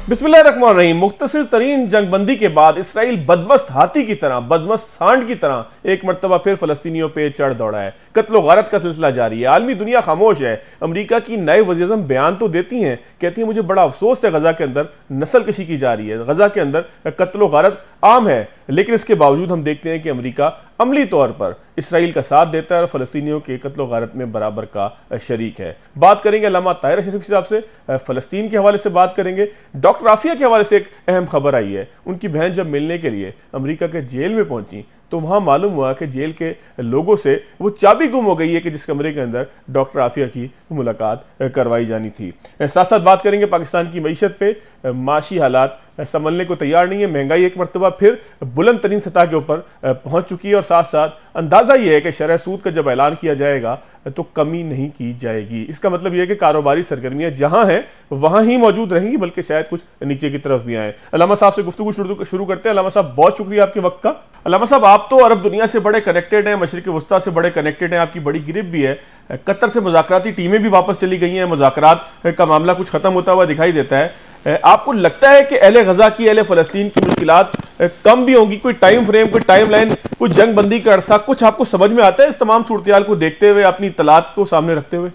बिस्मिल्लाहिर्रहमानिर्रहीम। मुख्तसर तरीन जंगबंदी के बाद इसराइल बदमस्त हाथी की तरह, बदमस्त सांड की तरह एक मरतबा फिर फलस्तीनियों पे चढ़ दौड़ा है। कत्ल गारत का सिलसिला जारी है। आलमी दुनिया खामोश है। अमरीका की नए वज़ीर-ए-आज़म बयान तो देती हैं, कहती हैं मुझे बड़ा अफसोस है गजा के अंदर नस्ल कशी की जा रही है, गजा के अंदर कत्ल गारत आम है, लेकिन इसके बावजूद हम देखते हैं कि अमरीका अमली तौर पर इसराइल का साथ देता है और फलस्तीनियों के कत्ल गारत में बराबर का शरीक है। बात करेंगे अल्लामा ताहिर अशरफ साहब से, फलस्तीन के हवाले से बात करेंगे। डॉक्टर आफिया के हवाले से एक अहम खबर आई है। उनकी बहन जब मिलने के लिए अमेरिका के जेल में पहुंची तो वहां मालूम हुआ कि जेल के लोगों से वो चाबी गुम हो गई है कि जिस कमरे के अंदर डॉक्टर आफिया की मुलाकात करवाई जानी थी। साथ साथ बात करेंगे पाकिस्तान की मईशत पे। माशी हालात संभलने को तैयार नहीं है। महंगाई एक मरतबा फिर बुलंद तरीन सतह के ऊपर पहुंच चुकी है और साथ साथ अंदाजा यह है कि शरह सूद का जब ऐलान किया जाएगा तो कमी नहीं की जाएगी। इसका मतलब यह है कि कारोबारी सरगर्मियां जहां हैं वहां ही मौजूद रहेंगी, बल्कि शायद कुछ नीचे की तरफ भी आए। अल्लामा साहब से गुफ्तगू शुरू करते हैं। अल्लामा साहब, बहुत शुक्रिया आपके वक्त का। अल्लामा साहब, आप तो अरब दुनिया से बड़े कनेक्टेड हैं, मशरिक वस्ता से बड़े कनेक्टेड हैं, आपकी बड़ी गिरफ्त भी है। कतर से मुज़ाकराती टीमें भी वापस चली गई हैं, मुज़ाकरात का मामला कुछ खत्म होता हुआ दिखाई देता है। आपको लगता है कि अहले गजा की, अहले फलस्तीन की मुश्किलात कम भी होंगी? कोई टाइम फ्रेम, कोई टाइम लाइन, कोई जंग बंदी का अरसा, कुछ आपको समझ में आता है इस तमाम सूरत को देखते हुए, अपनी इत्तलात को सामने रखते हुए?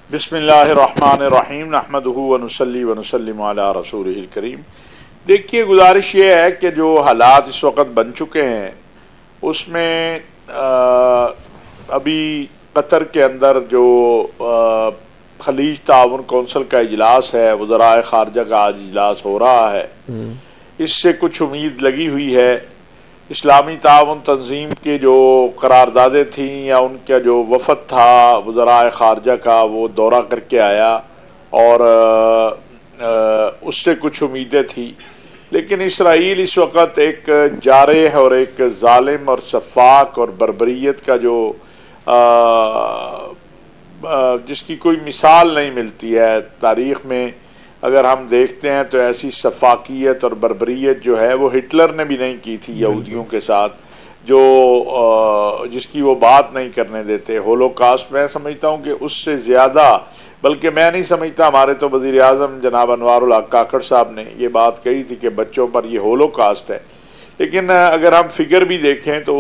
बिस्मिल्लाहिर्रहमानिर्रहीम, नहमदुहु व नुसल्ली व नुसल्लिमु अला रसूलिहिल करीम। देखिए, गुजारिश ये है कि जो हालात इस वक्त बन चुके हैं उसमें अभी कतर के अंदर जो खलीज ताउन कौंसिल का इजलास है, वज़राए खारजा का आज इजलास हो रहा है, इससे कुछ उम्मीद लगी हुई है। इस्लामी ताउन तंजीम के जो करारदादें थी या उनका जो वफद था वज़राए खारजा का, वो दौरा करके आया और उससे कुछ उम्मीदें थी। लेकिन इसराइल इस वक्त एक जारेह और एक जालिम और शफाक और बर्बरियत का जो जिसकी कोई मिसाल नहीं मिलती है तारीख में। अगर हम देखते हैं तो ऐसी शफाकियत और बर्बरियत जो है वो हिटलर ने भी नहीं की थी यहूदियों के साथ, जो जिसकी वो बात नहीं करने देते। होलोकास्ट मैं समझता हूँ कि उससे ज़्यादा, बल्कि मैं नहीं समझता, हमारे तो वज़ीर आज़म जनाब अनवारुल हक काकड़ साहब ने ये बात कही थी कि बच्चों पर ये होलोकास्ट है। लेकिन अगर हम फिगर भी देखें तो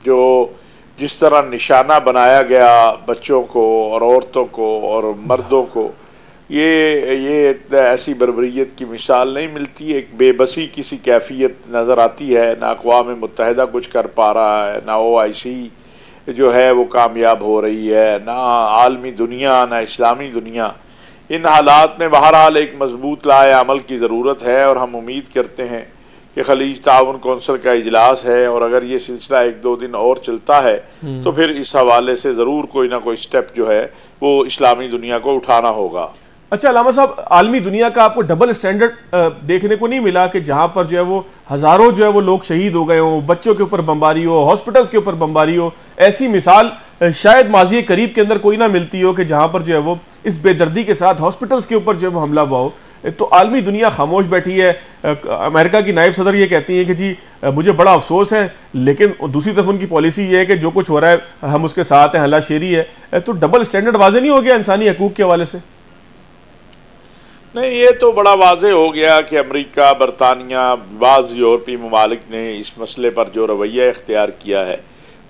जो जिस तरह निशाना बनाया गया बच्चों को और औरतों को और मर्दों को, ये ऐसी बर्बरियत की मिसाल नहीं मिलती। एक बेबसी की सी कैफियत नज़र आती है। ना अक़वाम मुत्तहिदा कुछ कर पा रहा है, ना OIC जो है वो कामयाब हो रही है, ना आलमी दुनिया, ना इस्लामी दुनिया। इन हालात में बहरहाल एक मजबूत लाए अमल की ज़रूरत है और हम उम्मीद करते हैं कि खलीज ताउन कौंसिल का इजलास है और अगर ये सिलसिला 1-2 दिन और चलता है तो फिर इस हवाले से ज़रूर कोई ना कोई स्टेप जो है वो इस्लामी दुनिया को उठाना होगा। अच्छा अल्लामा साहब, आलमी दुनिया का आपको डबल स्टैंडर्ड देखने को नहीं मिला कि जहां पर जो है वो हजारों जो है वो लोग शहीद हो गए हों, बच्चों के ऊपर बमबारी हो, हॉस्पिटल्स के ऊपर बमबारी हो? ऐसी मिसाल शायद माजी करीब के अंदर कोई ना मिलती हो कि जहां पर जो है वो इस बेदर्दी के साथ हॉस्पिटल्स के ऊपर जो है वो हमला हुआ हो। तो आलमी दुनिया खामोश बैठी है। अमेरिका की नायब सदर ये कहती है कि जी मुझे बड़ा अफसोस है, लेकिन दूसरी तरफ उनकी पॉलिसी ये है कि जो कुछ हो रहा है हम उसके साथ हैं, हल्ला शेरी है। तो डबल स्टैंडर्ड वाजे नहीं हो गया इंसानी हकूक के हवाले से? नहीं, ये तो बड़ा वाजे हो गया कि अमेरिका, बरतानिया, बाज़ यूरोपीय ममालिक ने इस मसले पर जो रवैया इख्तियार किया है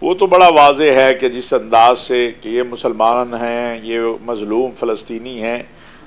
वो तो बड़ा वाजे है कि जिस अंदाज से कि ये मुसलमान हैं, ये मजलूम फ़लस्तीनी हैं,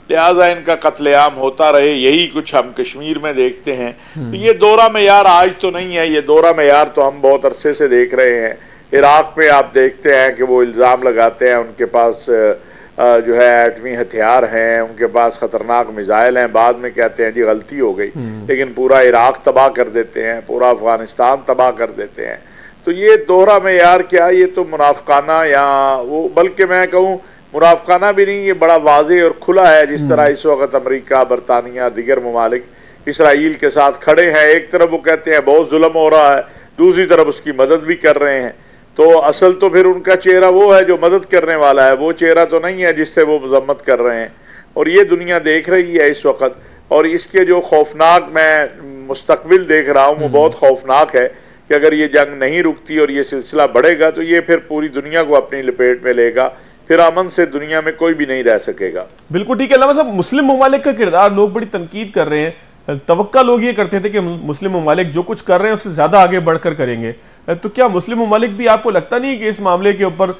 लिहाजा इनका कत्लेआम होता रहे, यही कुछ हम कश्मीर में देखते हैं। तो ये दौरा मेयार आज तो नहीं है, ये दौरा मेयार तो हम बहुत अरसे से देख रहे हैं। इराक में आप देखते हैं कि वो इल्ज़ाम लगाते हैं उनके पास जो है एटमी हथियार हैं, उनके पास खतरनाक मिसाइल हैं, बाद में कहते हैं जी गलती हो गई, लेकिन पूरा इराक तबाह कर देते हैं, पूरा अफगानिस्तान तबाह कर देते हैं। तो ये दोहरा मेयार क्या, ये तो मुनाफकाना या वो, बल्कि मैं कहूँ मुनाफकाना भी नहीं, ये बड़ा वाज़े और खुला है। जिस तरह इस वक्त अमेरिका, बरतानिया, दीगर ममालिक इसराइल के साथ खड़े हैं। एक तरफ वो कहते हैं बहुत जुल्म हो रहा है, दूसरी तरफ उसकी मदद भी कर रहे हैं। तो असल तो फिर उनका चेहरा वो है जो मदद करने वाला है, वो चेहरा तो नहीं है जिससे वो मजम्मत कर रहे हैं। और ये दुनिया देख रही है इस वक्त, और इसके जो खौफनाक मैं मुस्तकबिल देख रहा हूँ वो बहुत खौफनाक है कि अगर ये जंग नहीं रुकती और ये सिलसिला बढ़ेगा तो ये फिर पूरी दुनिया को अपनी लपेट में लेगा। फिर अमन से दुनिया में कोई भी नहीं रह सकेगा। बिल्कुल ठीक है। अल्लामा साहब, मुस्लिम ममालिक का किरदार लोग बड़ी तनकीद कर रहे हैं। तवक्का लोग ये करते थे कि मुस्लिम ममालिक जो कुछ कर रहे हैं उससे ज्यादा आगे बढ़कर करेंगे, तो क्या मुस्लिम ममालिक भी आपको लगता नहीं कि इस मामले के ऊपर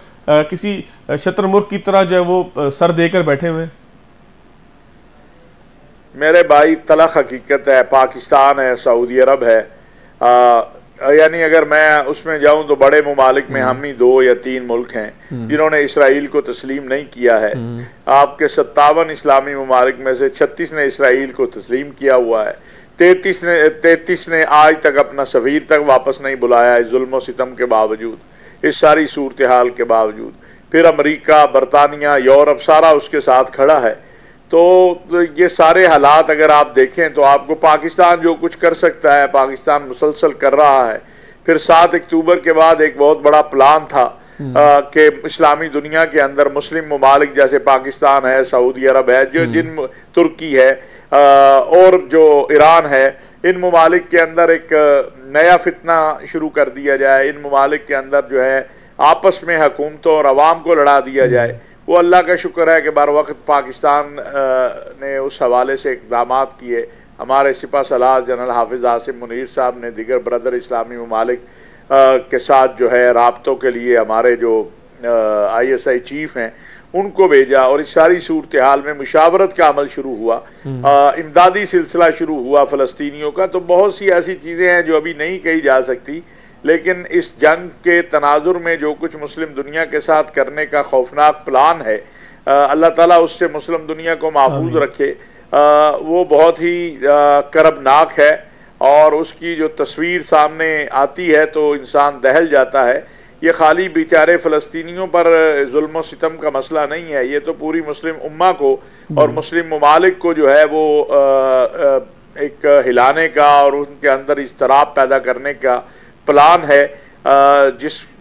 किसी शतरमुर्ग की तरह जो है वो सर देकर बैठे हुए? मेरे भाई, तलख हकीकत है, पाकिस्तान है, सऊदी अरब है, यानी अगर मैं उसमें जाऊं तो बड़े ममालिक में हम ही 2 या 3 मुल्क हैं जिन्होंने इसराइल को तस्लीम नहीं किया है। आपके 57 इस्लामी ममालिक में से 36 ने इसराइल को तस्लीम किया हुआ है। 33 ने आज तक अपना सफीर तक वापस नहीं बुलाया, इस जुल्म सितम के बावजूद, इस सारी सूरत हाल के बावजूद। फिर अमरीका, बरतानिया, यूरोप सारा उसके साथ खड़ा है। तो ये सारे हालात अगर आप देखें तो आपको पाकिस्तान जो कुछ कर सकता है, पाकिस्तान मुसलसल कर रहा है। फिर 7 अक्टूबर के बाद एक बहुत बड़ा प्लान था कि इस्लामी दुनिया के अंदर मुस्लिम ममालिक जैसे पाकिस्तान है, सऊदी अरब है, तुर्की है और जो ईरान है, इन ममालिक के अंदर एक नया फितना शुरू कर दिया जाए। इन ममालिक के अंदर जो है आपस में हुकूमतों और अवाम को लड़ा दिया जाए। वो अल्लाह का शुक्र है कि बर वक्त पाकिस्तान ने उस हवाले से इक़दाम किए। हमारे सिपा सलार जनरल हाफिज़ आसिम मुनीर साहब ने दिगर ब्रदर इस्लामी ममालिक के साथ जो है राब्तों के लिए हमारे जो ISI चीफ हैं उनको भेजा और इस सारी सूरत हाल में मुशावरत का अमल शुरू हुआ, इमदादी सिलसिला शुरू हुआ फ़लस्तीनियों का। तो बहुत सी ऐसी चीज़ें हैं जो अभी नहीं कही जा सकती, लेकिन इस जंग के तनाजुर में जो कुछ मुस्लिम दुनिया के साथ करने का खौफनाक प्लान है, अल्लाह ताला उससे मुस्लिम दुनिया को महफूज रखे। वो बहुत ही करबनाक है और उसकी जो तस्वीर सामने आती है तो इंसान दहल जाता है। ये खाली बेचारे फ़लस्तीनियों पर जुल्म सितम का मसला नहीं है, ये तो पूरी मुस्लिम उम्मा को और मुस्लिम ममालिक को जो है वो एक हिलाने का और उनके अंदर इज़्तिराब पैदा करने का प्लान है,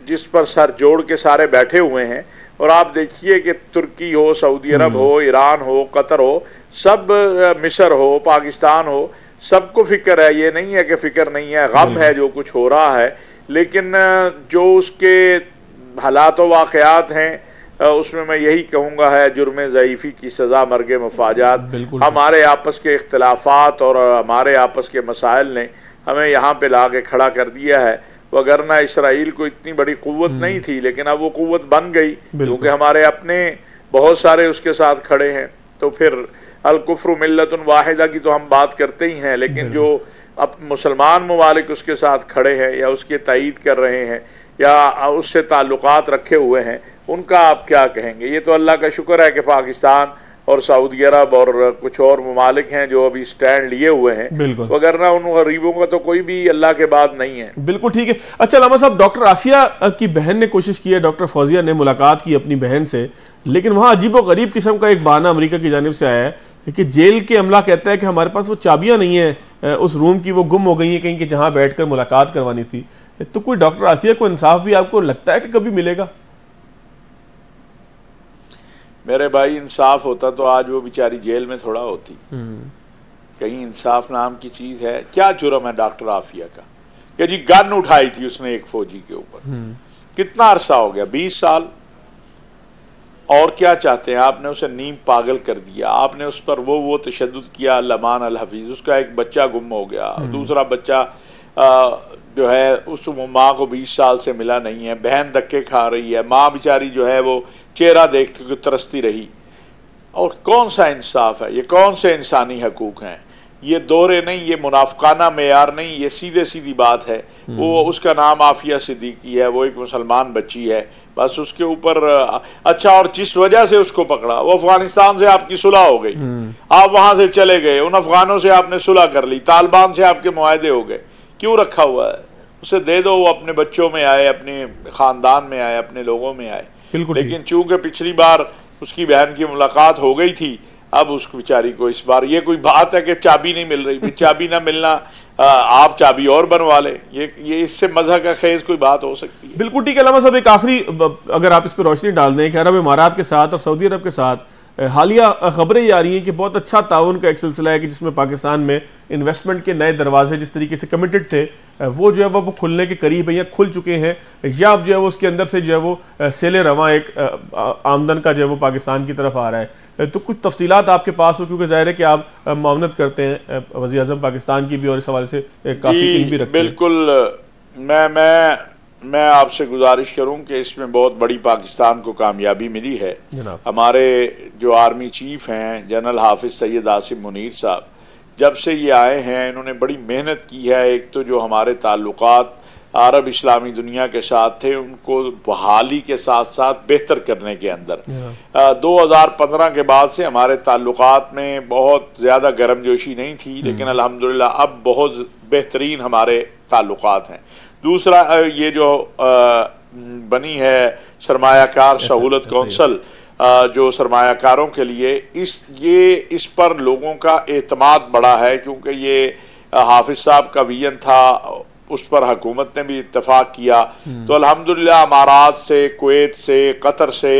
जिस पर सर जोड़ के सारे बैठे हुए हैं। और आप देखिए कि तुर्की हो, सऊदी अरब हो, ईरान हो, कतर हो, सब, मिस्र हो, पाकिस्तान हो, सबको फिक्र है। ये नहीं है कि फिक्र नहीं है, गम है जो कुछ हो रहा है, लेकिन जो उसके हालात व वाक़यात हैं उसमें मैं यही कहूँगा है जुर्म ज़ईफ़ी की सज़ा मर्ग मफाजात। हमारे आपस के इख्तिलाफ़ात और हमारे आपस के मसाइल ने हमें यहाँ पे ला के खड़ा कर दिया है, वगरना इसराइल को इतनी बड़ी कुव्वत नहीं थी, लेकिन अब वो कुव्वत बन गई क्योंकि हमारे अपने बहुत सारे उसके साथ खड़े हैं। तो फिर अल कुफ्र मिल्लतुन वाहिदा की तो हम बात करते ही हैं, लेकिन जो अब मुसलमान ममालिक उसके साथ खड़े हैं या उसके तायीद कर रहे हैं या उससे ताल्लुकात रखे हुए हैं, उनका आप क्या कहेंगे? ये तो अल्लाह का शुक्र है कि पाकिस्तान और सऊदी अरब और कुछ और ममालिक हैं जो अभी स्टैंड लिए हुए हैं, वगरना उन गरीबों का तो कोई भी अल्लाह के बाद नहीं है। बिल्कुल ठीक है। अच्छा अल्लामा साहब, डॉक्टर आफिया की बहन ने कोशिश की है, डॉक्टर फौजिया ने मुलाकात की अपनी बहन से, लेकिन वहाँ अजीब व गरीब किस्म का एक बहाना अमेरिका की जानिब से आया है कि जेल के अमला कहता है कि हमारे पास वो चाबियाँ नहीं है उस रूम की, वो गुम हो गई हैं कहीं कि जहाँ बैठ कर मुलाकात करवानी थी। तो कोई डॉक्टर आफिया को इंसाफ भी आपको लगता है कि कभी मिलेगा? मेरे भाई, इंसाफ होता तो आज वो बेचारी जेल में थोड़ा होती। कहीं इंसाफ नाम की चीज है? क्या जुर्म है डॉक्टर आफिया का कि जी गन उठाई थी उसने एक फौजी के ऊपर? कितना अरसा हो गया? 20 साल। और क्या चाहते हैं? आपने उसे नीम पागल कर दिया, आपने उस पर वो तशद्दुद किया। लमान अल हफीज, उसका एक बच्चा गुम हो गया, दूसरा बच्चा जो है उस माँ को 20 साल से मिला नहीं है, बहन धक्के खा रही है, माँ बेचारी जो है वो चेहरा देखते हुए तरसती रही। और कौन सा इंसाफ है? ये कौन से इंसानी हकूक हैं? ये दोहरे नहीं, ये मुनाफकाना मेयार नहीं, ये सीधे सीधी बात है। वो उसका नाम आफिया सिद्दीकी है, वो एक मुसलमान बच्ची है, बस उसके ऊपर अच्छा। और जिस वजह से उसको पकड़ा, वो अफगानिस्तान से आपकी सुलह हो गई, आप वहां से चले गए, उन अफगानों से आपने सुलह कर ली, तालिबान से आपके मुआहदे हो गए, क्यों रखा हुआ है? उसे दे दो, वो अपने बच्चों में आए, अपने खानदान में आए, अपने लोगों में आए। लेकिन चूंकि पिछली बार उसकी बहन की मुलाकात हो गई थी, अब उस बेचारी को इस बार ये कोई बात है कि चाबी नहीं मिल रही? चाबी ना मिलना, आप चाबी और बनवा ले, ये इससे मज़ा का खेज कोई बात हो सकती है? बिल्कुल ठीक है। अल्लामा साहब, एक आखिरी अगर आप इस पर रोशनी डाल दें कि अरब इमारात के साथ और सऊदी अरब के साथ हालिया खबरें ये आ रही हैं कि बहुत अच्छा ताउन का एक सिलसिला है कि जिसमें पाकिस्तान में इन्वेस्टमेंट के नए दरवाजे जिस तरीके से कमिटेड थे वो जो है वो खुलने के करीब है या खुल चुके हैं, या अब जो है वो उसके अंदर से जो है वो सेले रवां एक आमदन का जो है वो पाकिस्तान की तरफ आ रहा है? तो कुछ तफसीलात आपके पास हो, क्योंकि जाहिर है कि आप मामनत करते हैं वज़ीर आज़म पाकिस्तान की भी और इस हवाले से काफ़ी इल्म भी रखते हैं। बिल्कुल, मैं आपसे गुजारिश करूं कि इसमें बहुत बड़ी पाकिस्तान को कामयाबी मिली है। हमारे जो आर्मी चीफ हैं जनरल हाफिज सैयद आसिम मुनीर साहब, जब से ये आए हैं इन्होंने बड़ी मेहनत की है। एक तो जो हमारे ताल्लुकात अरब इस्लामी दुनिया के साथ थे उनको बहाली के साथ साथ बेहतर करने के अंदर 2015 के बाद से हमारे ताल्लुकात में बहुत ज़्यादा गर्मजोशी नहीं थी, लेकिन अल्हम्दुलिल्लाह अब बहुत बेहतरीन हमारे ताल्लुकात हैं। दूसरा, ये जो बनी है सरमायाकार सहूलत कौंसल, जो सरमायाकारों के लिए इस पर लोगों का एतमाद बढ़ा है, क्योंकि ये हाफिज साहब का विजन था, उस पर हुकूमत ने भी इत्तफाक किया। तो अल्हम्दुलिल्लाह अमारात से, कुवैत से, कतर से,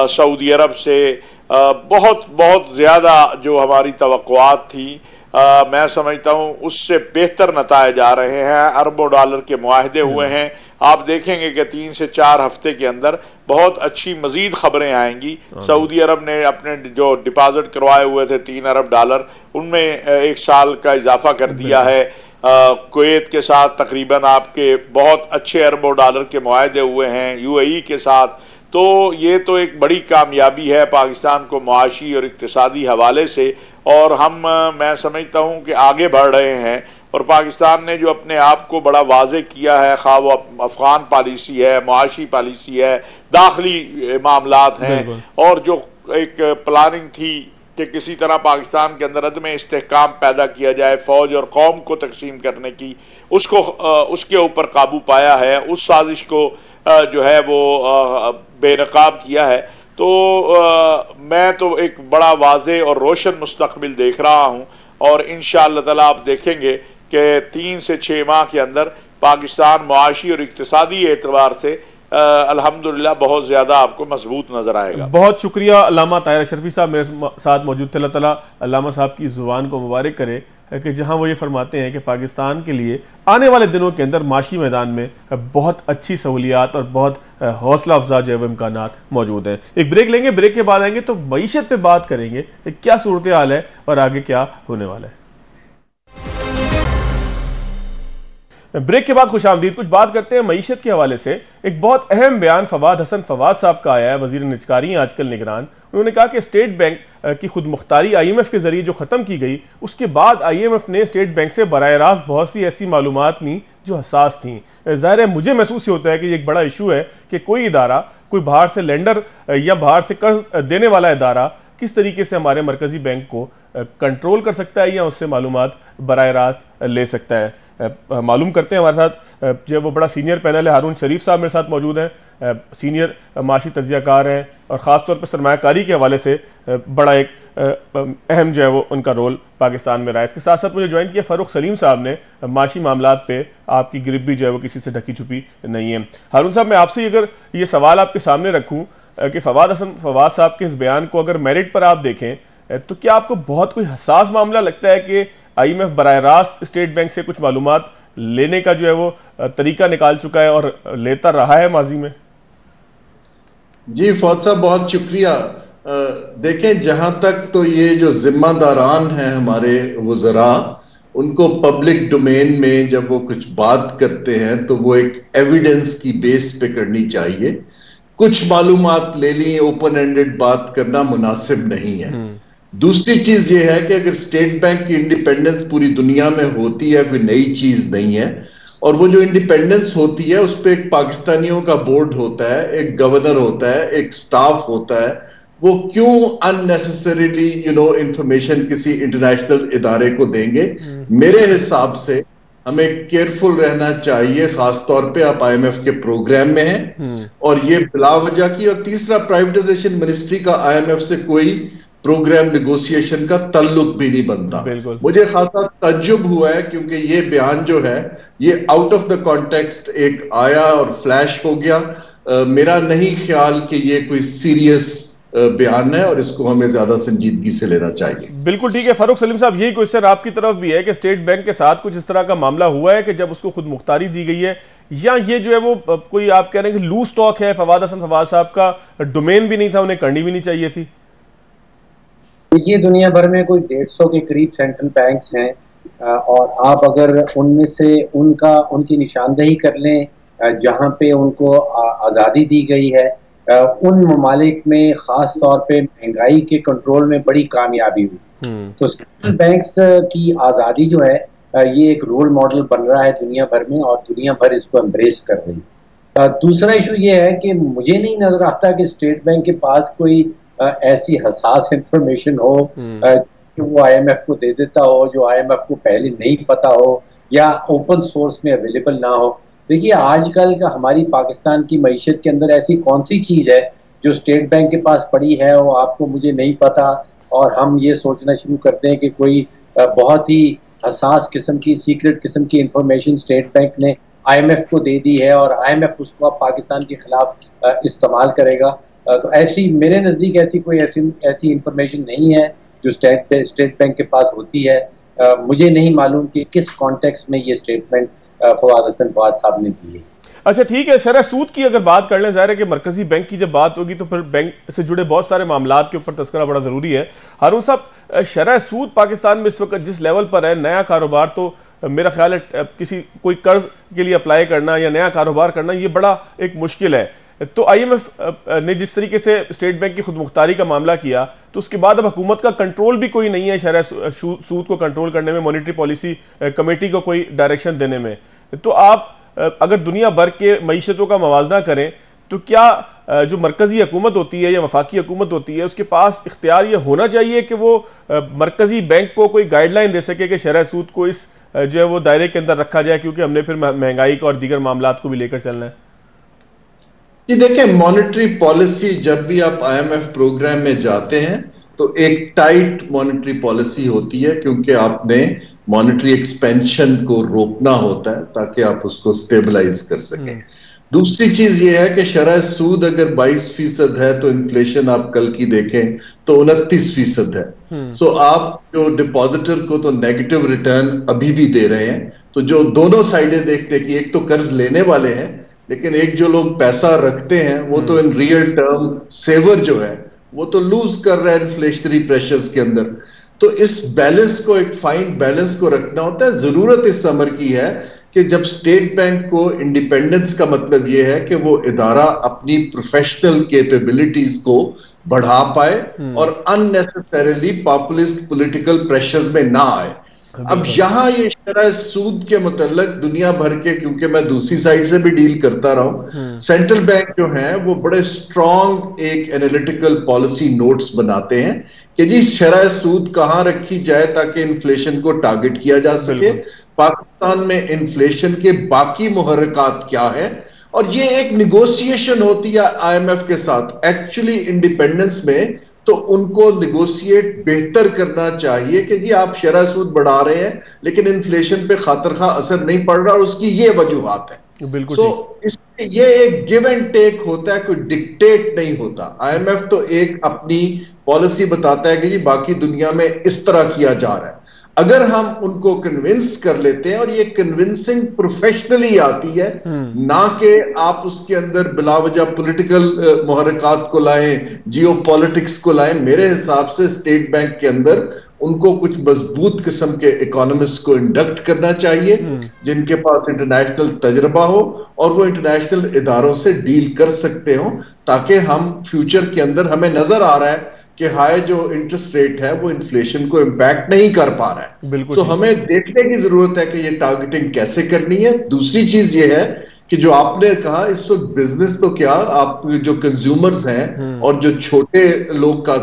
सऊदी अरब से बहुत बहुत ज़्यादा जो हमारी तवक्कुआत थी, मैं समझता हूँ उससे बेहतर नतायज आ रहे हैं। अरबों डॉलर के मुआहदे हुए हैं। आप देखेंगे कि 3 से 4 हफ्ते के अंदर बहुत अच्छी मजीद खबरें आएंगी। सऊदी अरब ने अपने जो डिपॉजिट करवाए हुए थे 3 अरब डॉलर, उनमें 1 साल का इजाफा कर दिया है। कुवैत के साथ तकरीबन आपके बहुत अच्छे अरबों डॉलर के मुआहदे हुए हैं, UAE के साथ। तो ये तो एक बड़ी कामयाबी है पाकिस्तान को मुआशी और इक्तिसादी हवाले से, और मैं समझता हूँ कि आगे बढ़ रहे हैं। और पाकिस्तान ने जो अपने आप को बड़ा वाज़े किया है, खा वो अफगान पॉलिसी है, मुआशी पॉलिसी है, दाखिली मामलात हैं, और जो एक प्लानिंग थी कि किसी तरह पाकिस्तान के अंदर अदम इस्तेहकाम पैदा किया जाए, फ़ौज और कौम को तकसीम करने की, उसके ऊपर काबू पाया है, उस साजिश को जो है वो बेनकाब किया है। तो मैं तो एक बड़ा वाज़े और रोशन मुस्तकबिल देख रहा हूँ, और इंशाअल्लाह ताला आप देखेंगे कि 3 से 6 माह के अंदर पाकिस्तान मुआशी और इक्तिसादी एतबार से अल्हम्दुलिल्लाह बहुत ज़्यादा आपको मजबूत नजर आएगा। बहुत शुक्रिया अल्लामा ताहिर अशरफी साहब मेरे साथ मौजूद थे। अल्लाह ताला अल्लामा साहब की ज़ुबान को मुबारक करे कि जहां वो ये फरमाते हैं कि पाकिस्तान के लिए आने वाले दिनों के अंदर माशी मैदान में बहुत अच्छी सहूलियात और बहुत हौसला अफजा जो है वो इम्कानात मौजूद हैं। एक ब्रेक लेंगे, ब्रेक के बाद आएंगे तो मईशत पे बात करेंगे कि क्या सूरत हाल है और आगे क्या होने वाला है। ब्रेक के बाद खुशामदीद। कुछ बात करते हैं मईशत के हवाले से। एक बहुत अहम बयान फवाद हसन फवाद साहब का आया है, वजीर निजकारी हैं आजकल निगरान। उन्होंने कहा कि स्टेट बैंक की खुद मुख्तारी IMF के जरिए जो ख़त्म की गई, उसके बाद IMF ने स्टेट बैंक से बराह रास्त बहुत सी ऐसी मालूमात ली जो हसास थी। ज़ाहिर है मुझे महसूस होता है कि ये एक बड़ा इशू है कि कोई इदारा, कोई बाहर से लेंडर या बाहर से कर्ज देने वाला इदारा किस तरीके से हमारे मरकज़ी बैंक को कंट्रोल कर सकता है या उससे मालूमात बराह रास्त ले सकता है। मालूम करते हैं, हमारे साथ जो वो बड़ा सीनियर पैनल है, हारून शरीफ साहब मेरे साथ मौजूद हैं, सीनियर माशी तज्जियाकार हैं और ख़ास तौर पर सरमायाकारी के हवाले से बड़ा एक अहम जो है वो उनका रोल पाकिस्तान में रहा है। इसके साथ साथ मुझे ज्वाइन किया फ़ारूक सलीम साहब ने, माशी मामलात पे आपकी गिरफ्त भी जो है वो किसी से ढकी छुपी नहीं है। हारून साहब, मैं आपसे अगर ये सवाल आपके सामने रखूँ कि फवाद हसन फवाद साहब के इस बयान को अगर मेरिट पर आप देखें तो क्या आपको बहुत कोई हसास मामला लगता है कि IMF बराह रास्त स्टेट बैंक से कुछ मालूमात लेने का जो है वो तरीका निकाल चुका है और लेता रहा है माजी में? जी फौज साहब, बहुत शुक्रिया। देखें, जहां तक तो ये जो जिम्मेदारान हैं हमारे वज़रा, उनको पब्लिक डोमेन में जब वो कुछ बात करते हैं तो वो एक एविडेंस की बेस पे करनी चाहिए। कुछ मालूमात ले ली, ओपन एंडेड बात करना मुनासिब नहीं है। दूसरी चीज ये है कि अगर स्टेट बैंक की इंडिपेंडेंस पूरी दुनिया में होती है, कोई नई चीज नहीं है, और वो जो इंडिपेंडेंस होती है उस पर एक पाकिस्तानियों का बोर्ड होता है, एक गवर्नर होता है, एक स्टाफ होता है, वो क्यों अननेसेसरीली इंफॉर्मेशन किसी इंटरनेशनल इदारे को देंगे? मेरे हिसाब से हमें केयरफुल रहना चाहिए, खासतौर पे आप IMF के प्रोग्राम में हैं और ये बिलावजह की। और तीसरा, प्राइवेटाइजेशन मिनिस्ट्री का IMF से कोई प्रोग्राम नेगोशिएशन का ताल्लुक भी नहीं बनता। मुझे खासा तज्जुब हुआ है क्योंकि ये बयान जो है ये आउट ऑफ द कॉन्टेक्स्ट एक आया और फ्लैश हो गया। मेरा नहीं ख्याल कि ये कोई सीरियस बयान है और इसको हमें ज्यादा संजीदगी से लेना चाहिए। बिल्कुल ठीक है फारूक सलीम साहब, यही क्वेश्चन आपकी तरफ भी है कि स्टेट बैंक के साथ कुछ इस तरह का मामला हुआ है कि जब उसको खुद मुख्तारी दी गई है, या ये जो है वो कोई आप कह रहे हैं कि लूज स्टॉक है, फवाद हसन फवाद साहब का डोमेन भी नहीं था, उन्हें करनी भी नहीं चाहिए थी? देखिए, दुनिया भर में कोई 150 के करीब सेंट्रल बैंक्स हैं, और आप अगर उनमें से उनकी निशानदेही कर लें जहाँ पे उनको आज़ादी दी गई है, उन ममालिक में ख़ास तौर पे महंगाई के कंट्रोल में बड़ी कामयाबी हुई। तो सेंट्रल बैंक्स की आज़ादी जो है ये एक रोल मॉडल बन रहा है दुनिया भर में, और दुनिया भर इसको एम्ब्रेस कर रही है। दूसरा इशू ये है कि मुझे नहीं नजर आता कि स्टेट बैंक के पास कोई ऐसी हसास इंफॉर्मेशन हो कि वो IMF को दे देता हो, जो IMF को पहले नहीं पता हो या ओपन सोर्स में अवेलेबल ना हो। देखिए, आजकल का हमारी पाकिस्तान की मईशत के अंदर ऐसी कौन सी चीज़ है जो स्टेट बैंक के पास पड़ी है वो आपको मुझे नहीं पता, और हम ये सोचना शुरू करते हैं कि कोई बहुत ही हसास किस्म की, सीक्रेट किस्म की इंफॉर्मेशन स्टेट बैंक ने IMF को दे दी है और IMF उसको अब पाकिस्तान के खिलाफ इस्तेमाल करेगा। तो ऐसी, मेरे नज़दीक ऐसी कोई ऐसी इंफॉर्मेशन नहीं है जो स्टेट बैंक के पास होती है। मुझे नहीं मालूम कि किस कॉन्टेक्स्ट में ये स्टेटमेंट फवाद हसन फवाद साहब ने दी है। अच्छा ठीक है, शरह सूद की अगर बात कर लें, जाहिर है कि मरकजी बैंक की जब बात होगी तो फिर बैंक से जुड़े बहुत सारे मामलात के ऊपर तस्करा बड़ा ज़रूरी है। हारून साहब, शरह सूद पाकिस्तान में इस वक्त जिस लेवल पर है, नया कारोबार तो मेरा ख्याल है कोई कर्ज के लिए अप्लाई करना या नया कारोबार करना ये बड़ा एक मुश्किल है। तो IMF ने जिस तरीके से स्टेट बैंक की खुद मुख्तारी का मामला किया, तो उसके बाद अब हुकूमत का कंट्रोल भी कोई नहीं है शरह सूद को कंट्रोल करने में, मॉनिटरी पॉलिसी कमेटी को कोई डायरेक्शन देने में। तो आप अगर दुनिया भर के मईशतों का मवाजना करें तो क्या जो मरकजी हुकूमत होती है या वफाकी हुकूमत होती है उसके पास इख्तियार ये होना चाहिए कि वो मरकजी बैंक को कोई गाइडलाइन दे सके कि शरह सूद को इस जो है वो दायरे के अंदर रखा जाए, क्योंकि हमने फिर महंगाई का और दीगर मामलात को भी लेकर चलना है? ये देखें, मॉनेटरी पॉलिसी जब भी आप IMF प्रोग्राम में जाते हैं तो एक टाइट मॉनेटरी पॉलिसी होती है, क्योंकि आपने मॉनेटरी एक्सपेंशन को रोकना होता है ताकि आप उसको स्टेबलाइज कर सकें। दूसरी चीज ये है कि शरह सूद अगर 22% है तो इन्फ्लेशन आप कल की देखें तो 29% है। सो आप जो डिपॉजिटर को तो नेगेटिव रिटर्न अभी भी दे रहे हैं। तो जो दोनों साइडें देखते हैं कि एक तो कर्ज लेने वाले हैं, लेकिन एक जो लोग पैसा रखते हैं वो तो इन रियल टर्म सेवर जो है वो तो लूज कर रहा है इन्फ्लेशनरी प्रेशर्स के अंदर। तो इस बैलेंस को, एक फाइन बैलेंस को रखना होता है। जरूरत इस समर की है कि जब स्टेट बैंक को इंडिपेंडेंस का मतलब यह है कि वो इदारा अपनी प्रोफेशनल कैपेबिलिटीज को बढ़ा पाए और अननेसेसरीली पॉपुलिस्ट पॉलिटिकल प्रेशर्स में ना आए। अब यहां ये शरह सूद के मुतल्लक दुनिया भर के, क्योंकि मैं दूसरी साइड से भी डील करता रहा हूं, सेंट्रल बैंक जो है वो बड़े स्ट्रॉन्ग एक एनालिटिकल पॉलिसी नोट्स बनाते हैं कि जी शरह सूद कहां रखी जाए ताकि इन्फ्लेशन को टारगेट किया जा सके, पाकिस्तान में इन्फ्लेशन के बाकी मुहर्रिकात क्या है, और ये एक निगोशिएशन होती है IMF के साथ। एक्चुअली इंडिपेंडेंस में तो उनको निगोशिएट बेहतर करना चाहिए कि जी आप शरह सूद बढ़ा रहे हैं लेकिन इन्फ्लेशन पे खातरखा असर नहीं पड़ रहा और उसकी ये वजूहात है। बिल्कुल। सो इसमें ये एक गिव एंड टेक होता है, कोई डिक्टेट नहीं होता। IMF तो एक अपनी पॉलिसी बताता है कि जी बाकी दुनिया में इस तरह किया जा रहा है। अगर हम उनको कन्विंस कर लेते हैं, और ये कन्विंसिंग प्रोफेशनली आती है, ना कि आप उसके अंदर बिलावजह पॉलिटिकल मुहर्रिकात को लाएं, जियो पॉलिटिक्स को लाएं। मेरे हिसाब से स्टेट बैंक के अंदर उनको कुछ मजबूत किस्म के इकोनॉमिस्ट को इंडक्ट करना चाहिए जिनके पास इंटरनेशनल तजर्बा हो और वो इंटरनेशनल इदारों से डील कर सकते हो, ताकि हम फ्यूचर के अंदर, हमें नजर आ रहा है कि हाई जो इंटरेस्ट रेट है वो इन्फ्लेशन को इंपैक्ट नहीं कर पा रहा है। तो हमें देखने की जरूरत है कि ये टारगेटिंग कैसे करनी है। दूसरी चीज ये है कि जो आपने कहा, इस वक्त बिजनेस तो क्या, आप जो कंज्यूमर्स हैं और जो छोटे लोग का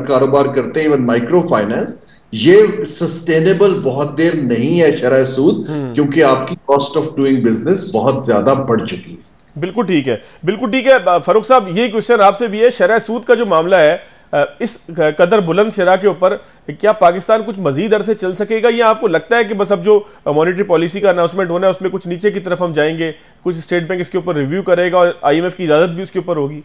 कारोबार करते हैं, इवन माइक्रो फाइनेंस, ये सस्टेनेबल बहुत देर नहीं है शरह सूद, क्योंकि आपकी कॉस्ट ऑफ डूइंग बिजनेस बहुत ज्यादा बढ़ चुकी है। बिल्कुल ठीक है, बिल्कुल ठीक है। फारूक साहब, यही क्वेश्चन आपसे भी है, शरह सूद का जो मामला है इस कदर बुलंद शरह के ऊपर क्या पाकिस्तान कुछ मजीद अरसे चल सकेगा, या आपको लगता है कि बस अब जो मॉनेटरी पॉलिसी का अनाउंसमेंट होना है उसमें कुछ नीचे की तरफ हम जाएंगे, कुछ स्टेट बैंक इसके ऊपर रिव्यू करेगा और IMF की इजाजत भी उसके ऊपर होगी?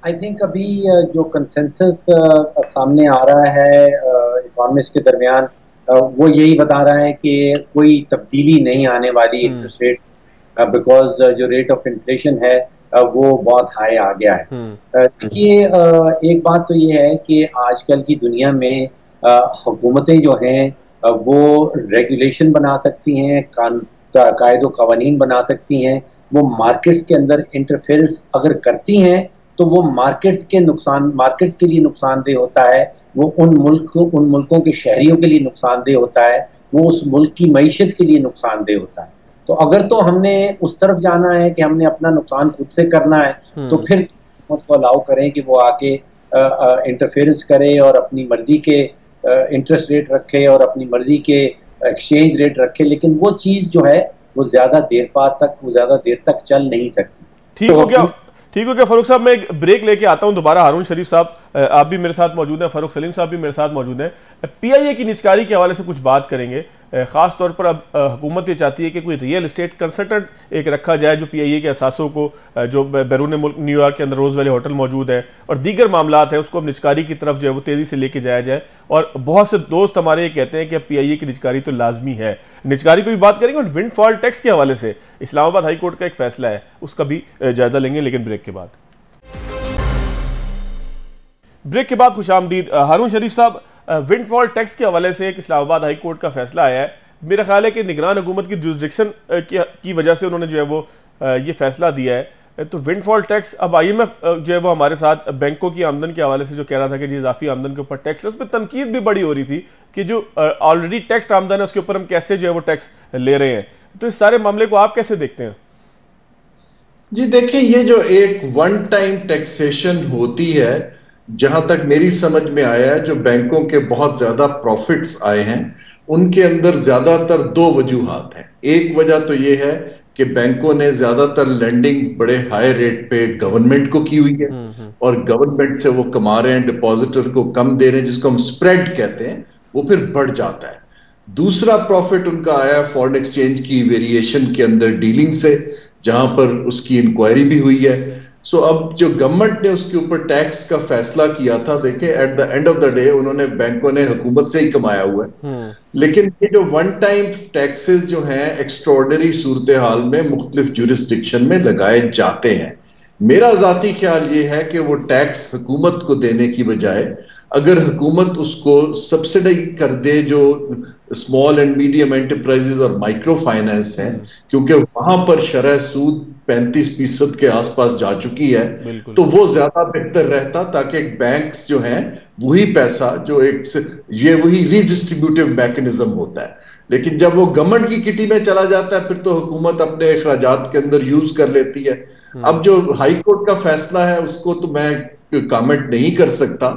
आई थिंक अभी जो कंसेंसस सामने आ रहा है इकोनॉमिस्ट के दरमियान, वो यही बता रहा है कि कोई तब्दीली नहीं आने वाली इंटरेस्ट रेट, बिकॉज जो रेट ऑफ इन्फ्लेशन है वो बहुत हाई आ गया है। देखिए, एक बात तो ये है कि आजकल की दुनिया में हुकूमतें जो हैं वो रेगुलेशन बना सकती हैं, कायदो कवानीन बना सकती हैं। वो मार्केट्स के अंदर इंटरफेरेंस अगर करती हैं तो वो मार्केट्स के लिए नुकसानदेह होता है, वो उन मुल्कों के शहरियों के लिए नुकसानदेह होता है, वो उस मुल्क की मईशत के लिए नुकसानदेह होता है। तो अगर तो हमने उस तरफ जाना है कि हमने अपना नुकसान खुद से करना है, तो फिर उसको अलाउ करें कि वो आके इंटरफेरेंस करे और अपनी मर्जी के इंटरेस्ट रेट रखे और अपनी मर्जी के एक्सचेंज रेट रखे, लेकिन वो चीज़ जो है वो ज़्यादा देर तक चल नहीं सकती। ठीक हो गया फारूक साहब, मैं एक ब्रेक लेके आता हूं दोबारा। हारून शरीफ साहब आप भी मेरे साथ मौजूद हैं, फारूक सलीम साहब भी मेरे साथ मौजूद हैं। पीआईए की निजकारी के हवाले से कुछ बात करेंगे। खास तौर पर अब हुकूमत ये चाहती है कि कोई रियल एस्टेट कंसल्टेंट एक रखा जाए जो पीआईए के असासों को, जो बैरून मुल्क न्यूयॉर्क के अंदर रोज वैली होटल मौजूद है और दीगर मामलात है, उसको अब निजकारी की तरफ जो है वो तेजी से लेके जाया जाए। और बहुत से दोस्त हमारे ये कहते हैं कि अब पीआईए की निजकारी तो लाजमी है। निजकारी पर भी बात करेंगे और विंडफॉल टैक्स के हवाले से इस्लामाबाद हाई कोर्ट का एक फैसला है, उसका भी जायजा लेंगे, लेकिन ब्रेक के बाद। ब्रेक के बाद खुशामदीद। हारून शरीफ साहब, विंडफॉल टैक्स के हवाले से एक इस्लामाबाद हाई कोर्ट का फैसला आया है। मेरा ख्याल है कि निगरान हुकूमत की जुरिस्डिक्शन की वजह से उन्होंने जो है वो ये फैसला दिया है। तो विंडफॉल टैक्स, अब IMF जो है वो हमारे साथ बैंकों की आमदन के हवाले से जो कह रहा था कि जी इजाफी आमदन के ऊपर टैक्स है, उस पर तनकीद भी बड़ी हो रही थी कि जो ऑलरेडी टैक्स आमदन है उसके ऊपर हम कैसे जो है वो टैक्स ले रहे हैं। तो इस सारे मामले को आप कैसे देखते हैं? जी देखिए, ये जो एक वन टाइम टैक्सेशन होती है, जहां तक मेरी समझ में आया है, जो बैंकों के बहुत ज्यादा प्रॉफिट्स आए हैं उनके अंदर ज्यादातर दो वजूहात हैं। एक वजह तो ये है कि बैंकों ने ज्यादातर लेंडिंग बड़े हाई रेट पे गवर्नमेंट को की हुई है और गवर्नमेंट से वो कमा रहे हैं, डिपॉजिटर को कम दे रहे हैं, जिसको हम स्प्रेड कहते हैं, वो फिर बढ़ जाता है। दूसरा प्रॉफिट उनका आया फॉरेन एक्सचेंज की वेरिएशन के अंदर डीलिंग से, जहां पर उसकी इंक्वायरी भी हुई है। सो अब जो गवर्नमेंट ने उसके ऊपर टैक्स का फैसला किया था, देखें at the end of the day उन्होंने, बैंकों ने हुकूमत से ही कमाया हुआ है। लेकिन ये जो वन टाइम टैक्सेस जो हैं एक्स्ट्राऑर्डिनरी सूरत हाल में मुख्तलिफ जुरिस्डिक्शन में लगाए जाते हैं। मेरा जाती ख्याल ये है कि वो टैक्स हुकूमत को देने की बजाय अगर हुकूमत उसको सब्सिडी कर दे जो स्मॉल एंड मीडियम एंटरप्राइजेस और माइक्रो फाइनेंस हैं, क्योंकि वहां पर शरह सूद 35% के आसपास जा चुकी है, तो वो ज्यादा बेहतर रहता, ताकि बैंक्स जो हैं वही पैसा जो ये वही रीडिस्ट्रीब्यूटिव मैकेनिज्म होता है। लेकिन जब वो गवर्नमेंट की किटी में चला जाता है, फिर तो हुकूमत अपने अखराजात के अंदर यूज कर लेती है। अब जो हाई कोर्ट का फैसला है उसको तो मैं कमेंट नहीं कर सकता,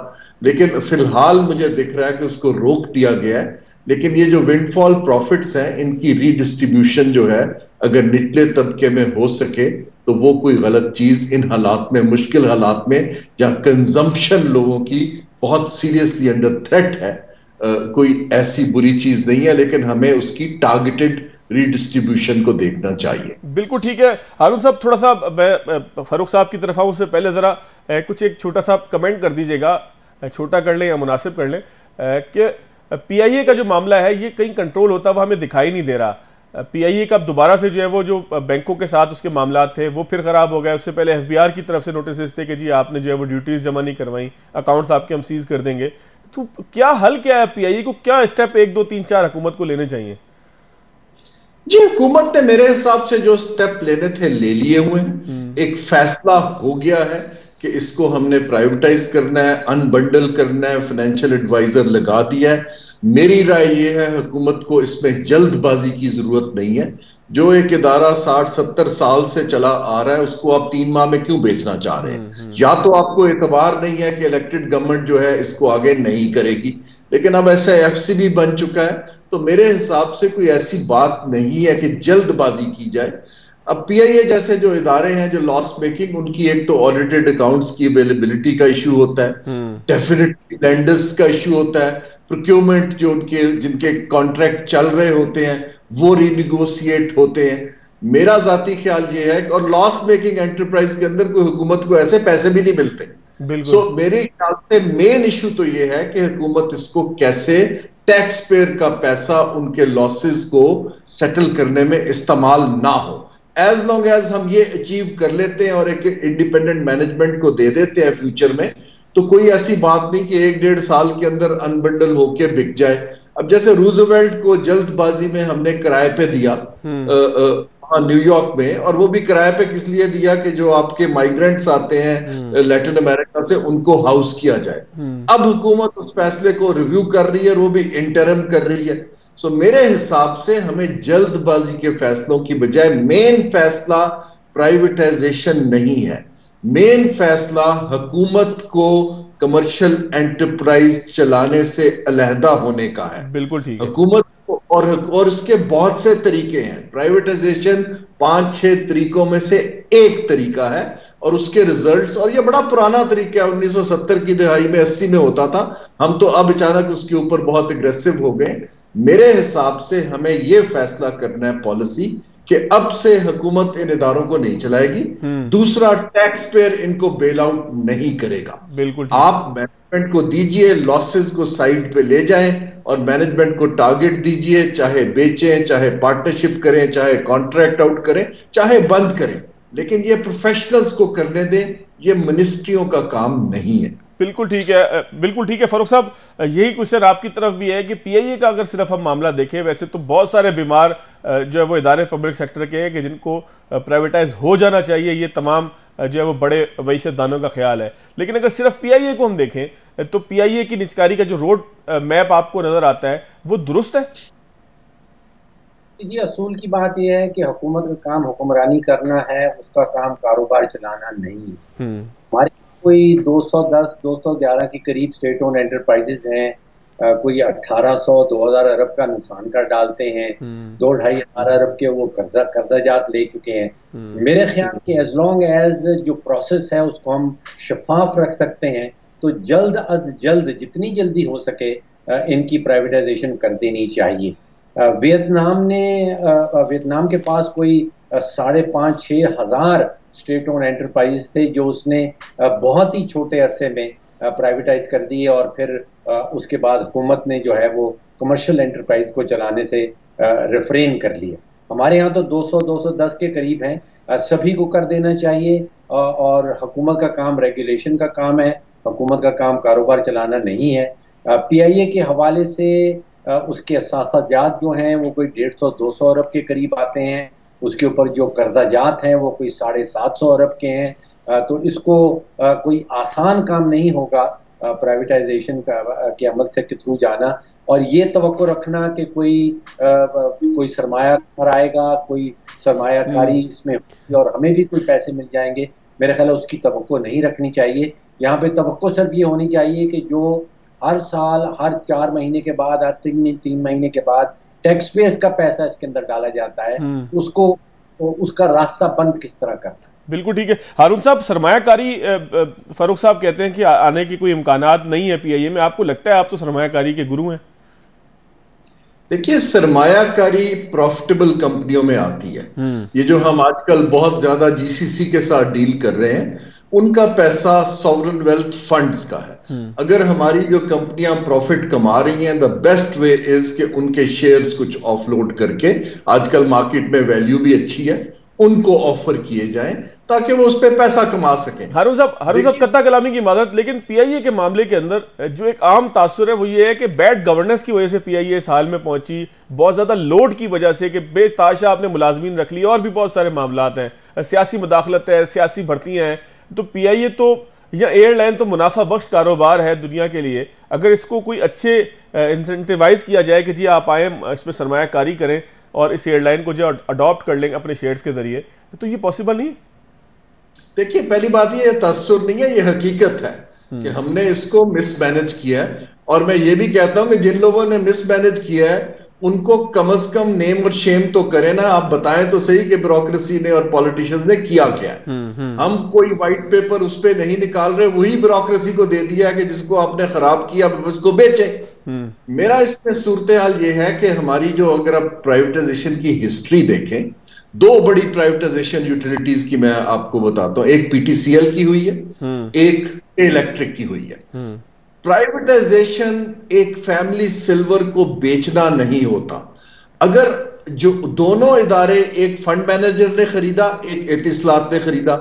लेकिन फिलहाल मुझे दिख रहा है कि उसको रोक दिया गया है। लेकिन ये जो विंडफॉल प्रॉफिट्स हैं, इनकी रीडिस्ट्रीब्यूशन जो है अगर निचले तबके में हो सके तो वो कोई गलत चीज इन हालात में, मुश्किल हालात में जहां कंजम्पशन लोगों की बहुत सीरियसली अंडर थ्रेट है, कोई ऐसी बुरी चीज नहीं है, लेकिन हमें उसकी टारगेटेड रीडिस्ट्रीब्यूशन को देखना चाहिए। बिल्कुल ठीक है। हारून साहब, थोड़ा सा मैं फारूक साहब की तरफ आऊं, उससे पहले जरा कुछ एक छोटा सा कमेंट कर दीजिएगा, छोटा कर लें या मुनासिब कर लें, कि पीआईए का जो मामला है ये कहीं कंट्रोल होता हुआ हमें दिखाई नहीं दे रहा। पीआईए का दोबारा से जो है वो जो बैंकों के साथ उसके मामला थे वो फिर खराब हो गए। उससे पहले एफबीआर की तरफ से नोटिस थे कि जी आपने जो है वो ड्यूटीज जमा नहीं करवाई, अकाउंट्स आपके हम सीज कर देंगे। तो क्या हल क्या है? पीआईए को क्या स्टेप 1, 2, 3, 4 हुकूमत को लेने चाहिए? जी, हुकूमत ने मेरे हिसाब से जो स्टेप लेने थे ले लिए हुए हैं। एक फैसला हो गया है कि इसको हमने प्राइवेटाइज करना है, अनबंडल करना है, फाइनेंशियल एडवाइजर लगा दिया है। मेरी राय यह है हुकूमत को इसमें जल्दबाजी की जरूरत नहीं है। जो एक इदारा 60-70 साल से चला आ रहा है उसको आप 3 माह में क्यों बेचना चाह रहे हैं? या तो आपको एतबार नहीं है कि इलेक्टेड गवर्नमेंट जो है इसको आगे नहीं करेगी, लेकिन अब ऐसा एफसी भी बन चुका है, तो मेरे हिसाब से कोई ऐसी बात नहीं है कि जल्दबाजी की जाए। अब पीआईए जैसे जो इदारे हैं जो लॉस मेकिंग, उनकी एक तो ऑडिटेड अकाउंट्स की अवेलेबिलिटी का इशू होता है, डेफिनेटली लेंडर्स का इशू होता है, प्रोक्योरमेंट जो उनके जिनके कॉन्ट्रैक्ट चल रहे होते हैं वो रिनिगोशिएट होते हैं। मेरा जाती ख्याल ये है, और लॉस मेकिंग एंटरप्राइज के अंदर कोई हुकूमत को ऐसे पैसे भी नहीं मिलते। बिल्कुल। मेरे ख्याल से मेन इशू तो ये है कि हुकूमत इसको कैसे टैक्स पेयर का पैसा उनके लॉसेस को सेटल करने में इस्तेमाल ना हो। एज लॉन्ग एज हम ये अचीव कर लेते हैं और एक इंडिपेंडेंट मैनेजमेंट को दे देते हैं फ्यूचर में, तो कोई ऐसी बात नहीं कि 1-1.5 साल के अंदर अनबंडल होके बिक जाए। अब जैसे रूजवेल्ट को जल्दबाजी में हमने किराए पे दिया न्यूयॉर्क में, और वो भी किराए पे किस लिए दिया कि जो आपके माइग्रेंट्स आते हैं लैटिन अमेरिका से उनको हाउस किया जाए। अब हुकूमत उस फैसले को रिव्यू कर रही है, वो भी इंटरम कर रही है। सो मेरे हिसाब से हमें जल्दबाजी के फैसलों की बजाय मेन फैसला प्राइवेटाइजेशन नहीं है, मेन फैसला हुकूमत को कमर्शियल एंटरप्राइज चलाने से अलहदा होने का है। बिल्कुल ठीक है। हुकूमत और इसके बहुत से तरीके हैं। प्राइवेटाइजेशन 5-6 तरीकों में से एक तरीका है, और उसके रिजल्ट्स, और ये बड़ा पुराना तरीका है, 1970 की दहाई में 80 में होता था। हम तो अब अचानक उसके ऊपर बहुत एग्रेसिव हो गए। मेरे हिसाब से हमें यह फैसला करना है पॉलिसी कि अब से हुकूमत इन इदारों को नहीं चलाएगी। दूसरा, टैक्स पेयर इनको बेल आउट नहीं करेगा। बिल्कुल। आप मैनेजमेंट को दीजिए, लॉसेस को साइड पे ले जाएं और मैनेजमेंट को टारगेट दीजिए, चाहे बेचें, चाहे पार्टनरशिप करें, चाहे कॉन्ट्रैक्ट आउट करें, चाहे बंद करें, लेकिन ये प्रोफेशनल्स को करने दें, ये मिनिस्ट्रियों का काम नहीं है। बिल्कुल ठीक है, बिल्कुल ठीक है फारूक साहब। यही क्वेश्चन आपकी तरफ भी है कि पीआईए का अगर सिर्फ हम मामला देखें, वैसे तो बहुत सारे बीमार जो है वो इदारे पब्लिक सेक्टर के हैं कि जिनको प्राइवेटाइज हो जाना चाहिए, ये तमाम जो है वो बड़े वईशतदानों का ख्याल है। लेकिन अगर सिर्फ पीआईए को हम देखें तो पीआईए की निजकारी का जो रोड मैप आपको नजर आता है वो दुरुस्त है? जी, असूल की बात यह है कि हुकूमत का काम हुक्मरानी करना है, उसका काम कारोबार चलाना नहीं है। हमारे कोई 210-211 के करीब स्टेट ओन एंटरप्राइजेज हैं, कोई 1800-2000 अरब का नुकसान कर डालते हैं, 2-2.5 हजार अरब के वो कर्जाजात ले चुके हैं। मेरे ख्याल कि एज लॉन्ग एज जो प्रोसेस है उसको हम शफाफ रख सकते हैं, तो जल्द अज जल्द जितनी जल्दी हो सके इनकी प्राइवेटाइजेशन कर देनी चाहिए। वियतनाम के पास कोई 5,500-6 हजार स्टेट ओन एंटरप्राइज थे जो उसने बहुत ही छोटे अरसे में प्राइवेटाइज कर दिए, और फिर उसके बाद हुकूमत ने जो है वो कमर्शियल एंटरप्राइज को चलाने से रिफ्रेन कर लिया। हमारे यहाँ तो 200-210 के करीब हैं, सभी को कर देना चाहिए। और हुकूमत का काम रेगुलेशन का काम है, हुकूमत का काम कारोबार चलाना नहीं है। पीआईए के हवाले से उसके असासाजात जो हैं वो कोई 150-200 अरब के करीब आते हैं, उसके ऊपर जो कर्जाजात हैं वो कोई 750 अरब के हैं। तो इसको कोई आसान काम नहीं होगा प्राइवेटाइजेशन के अमल से के थ्रू जाना, और ये तवक्को रखना कि कोई सरमाया कराएगा, कोई सरमायाकारी इसमें और हमें भी कोई पैसे मिल जाएंगे, मेरे ख्याल उसकी तवक्को नहीं रखनी चाहिए। यहाँ पे तवक्को सिर्फ ये होनी चाहिए कि जो हर साल, हर 4 महीने के बाद, हर 3 महीने के बाद टैक्स पेयर्स का पैसा इसके अंदर डाला जाता है, उसको उसका रास्ता बंद किस तरह करना है। बिल्कुल ठीक है। हारून साहब, सरमायाकारी फारूक साहब कहते हैं कि आने की कोई इम्कानात नहीं है पीआईए में। आपको लगता है आप तो सरमायाकारी के गुरु हैं? देखिए, सरमायाकारी प्रॉफिटेबल कंपनियों में आती है। ये जो हम आजकल बहुत ज्यादा जीसीसी के साथ डील कर रहे हैं, उनका पैसा सॉवरन वेल्थ फंड्स का है। अगर हमारी जो कंपनियां प्रॉफिट कमा रही हैं, द बेस्ट वे इज कि उनके शेयर्स कुछ ऑफलोड करके, आजकल मार्केट में वैल्यू भी अच्छी है, उनको ऑफर किए जाएं ताकि वो उस पर पैसा कमा सकें। हारून साहब कत्ता कलामी की इमारत, लेकिन पीआईए के मामले के अंदर जो एक आम तासुर है वो ये है कि बैड गवर्नेंस की वजह से पीआईए इस हाल में पहुंची, बहुत ज्यादा लोड की वजह से कि बेताशा आपने मुलाजमीन रख लिया, और भी बहुत सारे मामलात हैं, सियासी मुदाखलत है, सियासी भर्तियां हैं। तो पीआईए तो या एयरलाइन तो मुनाफा बख्श कारोबार है दुनिया के लिए। अगर इसको कोई अच्छे इंसेंटिवाइज किया जाए कि जी आप आए, इसमें सरमायाकारी करें और इस एयरलाइन को जो अडॉप्ट कर लेंगे अपने शेयर्स के जरिए, तो ये पॉसिबल नहीं। देखिए, पहली बात ये तस्सुर नहीं है, ये हकीकत है कि हमने इसको मिसमैनेज किया है। और मैं ये भी कहता हूं कि जिन लोगों ने मिसमैनेज किया है उनको कम से कम नेम और शेम तो करें ना। आप बताएं तो सही कि ब्यूरोक्रेसी ने और पॉलिटिशियंस ने किया क्या है। हम कोई व्हाइट पेपर उस पर नहीं निकाल रहे, वही ब्यूरोक्रेसी को दे दिया कि जिसको आपने खराब किया उसको बेचें। मेरा इसमें सूरत हाल ये है कि हमारी जो, अगर आप प्राइवेटाइजेशन की हिस्ट्री देखें दो बड़ी प्राइवेटाइजेशन यूटिलिटीज की मैं आपको बताता हूं, एक पीटीसीएल की हुई है, एक इलेक्ट्रिक की हुई है। प्राइवेटाइजेशन एक फैमिली सिल्वर को बेचना नहीं होता। अगर जो दोनों इदारे, एक फंड मैनेजर ने खरीदा, एक एतिसलात ने खरीदा,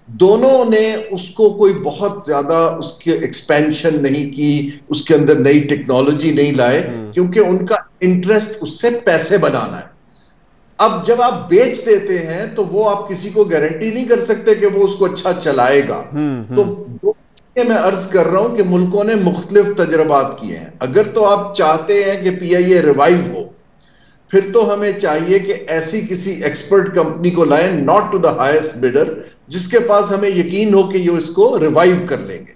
दोनों ने उसको कोई बहुत ज्यादा उसके एक्सपेंशन नहीं की, उसके अंदर नई टेक्नोलॉजी नहीं लाए, क्योंकि उनका इंटरेस्ट उससे पैसे बनाना है। अब जब आप बेच देते हैं तो वो आप किसी को गारंटी नहीं कर सकते कि वो उसको अच्छा चलाएगा। तो मैं अर्ज कर रहा हूं कि मुल्कों ने मुख्तलिफ तजर्बात किए हैं। अगर तो आप चाहते हैं कि पीआईए रिवाइव हो, फिर तो हमें चाहिए कि ऐसी किसी एक्सपर्ट कंपनी को लाएं, not to the highest bidder, जिसके पास हमें यकीन हो कि ये इसको रिवाइव कर लेंगे।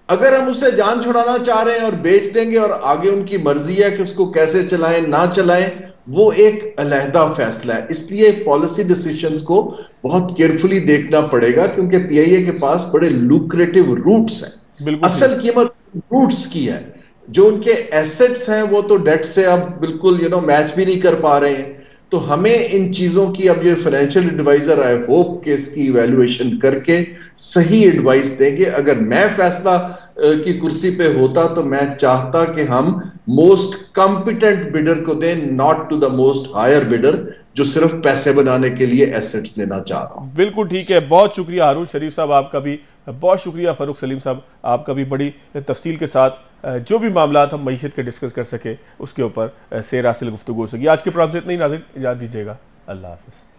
अगर हम उसे जान छुड़ाना चाह रहे हैं और बेच देंगे और आगे उनकी मर्जी है कि उसको कैसे चलाएं ना चलाएं, वो एक अलहदा फैसला है। इसलिए पॉलिसी डिसीजंस को बहुत केयरफुली देखना पड़ेगा, क्योंकि पीआईए के पास बड़े लुक्रेटिव रूट्स हैं। असल कीमत रूट्स की है। जो उनके एसेट्स हैं वो तो डेट से अब बिल्कुल मैच भी नहीं कर पा रहे हैं। तो हमें इन चीजों की, अब ये फाइनेंशियल एडवाइजर आई होप कि इसकी इवैल्यूएशन करके सही एडवाइस देंगे। अगर मैं फैसला की कुर्सी पे होता तो मैं चाहता कि हम मोस्ट कॉम्पिटेंट बिडर को दें, not to the most higher bidder जो सिर्फ पैसे बनाने के लिए एसेट्स लेना चाह रहा हूं। बिल्कुल ठीक है, बहुत शुक्रिया हारून शरीफ साहब, आपका भी बहुत शुक्रिया। फारूक सलीम साहब, आपका भी बड़ी तफसील के साथ जो भी मामला हम मईशत के डिस्कस कर सके उसके ऊपर सेर हासिल गुफ्तगू हो सकी। आज के प्रोग्राम से इतना ही, नाज़रीन इजाज़त दीजिएगा। अल्लाह हाफ़िज़।